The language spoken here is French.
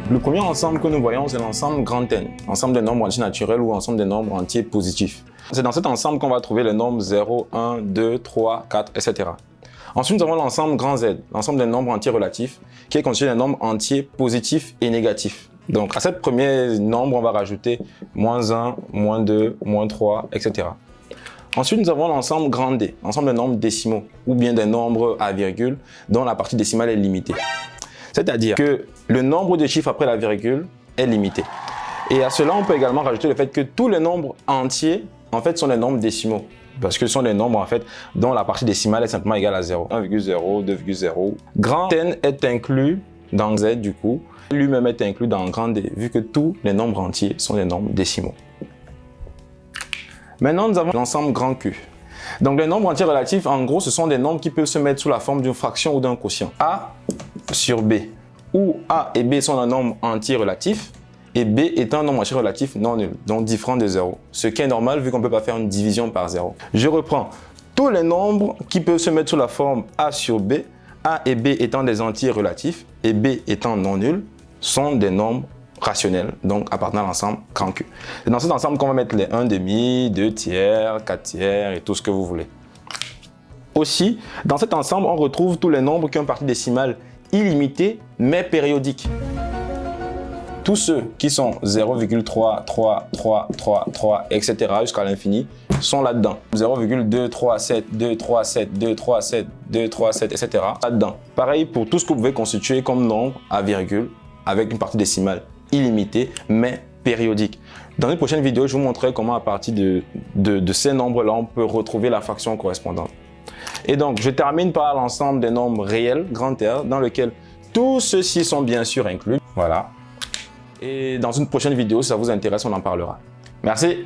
Le premier ensemble que nous voyons, c'est l'ensemble grand N, ensemble des nombres entiers naturels ou ensemble des nombres entiers positifs. C'est dans cet ensemble qu'on va trouver les nombres 0, 1, 2, 3, 4, etc. Ensuite, nous avons l'ensemble grand Z, l'ensemble des nombres entiers relatifs, qui est constitué des nombres entiers positifs et négatifs. Donc, à cette première nombre, on va rajouter -1, -2, -3, etc. Ensuite, nous avons l'ensemble grand D, l'ensemble des nombres décimaux, ou bien des nombres à virgule, dont la partie décimale est limitée. C'est-à-dire que le nombre de chiffres après la virgule est limité. Et à cela, on peut également rajouter le fait que tous les nombres entiers, en fait, sont des nombres décimaux. Parce que ce sont des nombres, en fait, dont la partie décimale est simplement égale à 0. 1,0, 2,0. Grand N est inclus dans Z, du coup. Lui-même est inclus dans grand D, vu que tous les nombres entiers sont des nombres décimaux. Maintenant, nous avons l'ensemble grand Q. Donc, les nombres entiers relatifs, en gros, ce sont des nombres qui peuvent se mettre sous la forme d'une fraction ou d'un quotient. A sur B, où A et B sont un nombre entier relatif, et B est un nombre entier relatif non nul, donc différent de 0. Ce qui est normal, vu qu'on ne peut pas faire une division par 0. Je reprends. Tous les nombres qui peuvent se mettre sous la forme A sur B, A et B étant des entiers relatifs, et B étant non nuls, sont des nombres rationnels, donc appartenant à l'ensemble grand Q. C'est dans cet ensemble qu'on va mettre les 1/2, 2 tiers, 4 tiers et tout ce que vous voulez. Aussi, dans cet ensemble, on retrouve tous les nombres qui ont une partie décimale illimitée mais périodique. Tous ceux qui sont 0,3, 3, 3, 3, 3, etc. jusqu'à l'infini sont là-dedans. 0,237, 237, 237, 237, etc. là-dedans. Pareil pour tout ce que vous pouvez constituer comme nombre à virgule avec une partie décimale illimitée mais périodique. Dans une prochaine vidéo, je vous montrerai comment à partir de ces nombres-là, on peut retrouver la fraction correspondante. Et donc, je termine par l'ensemble des nombres réels, grand R, dans lequel tous ceux-ci sont bien sûr inclus. Voilà. Et dans une prochaine vidéo, si ça vous intéresse, on en parlera. Merci.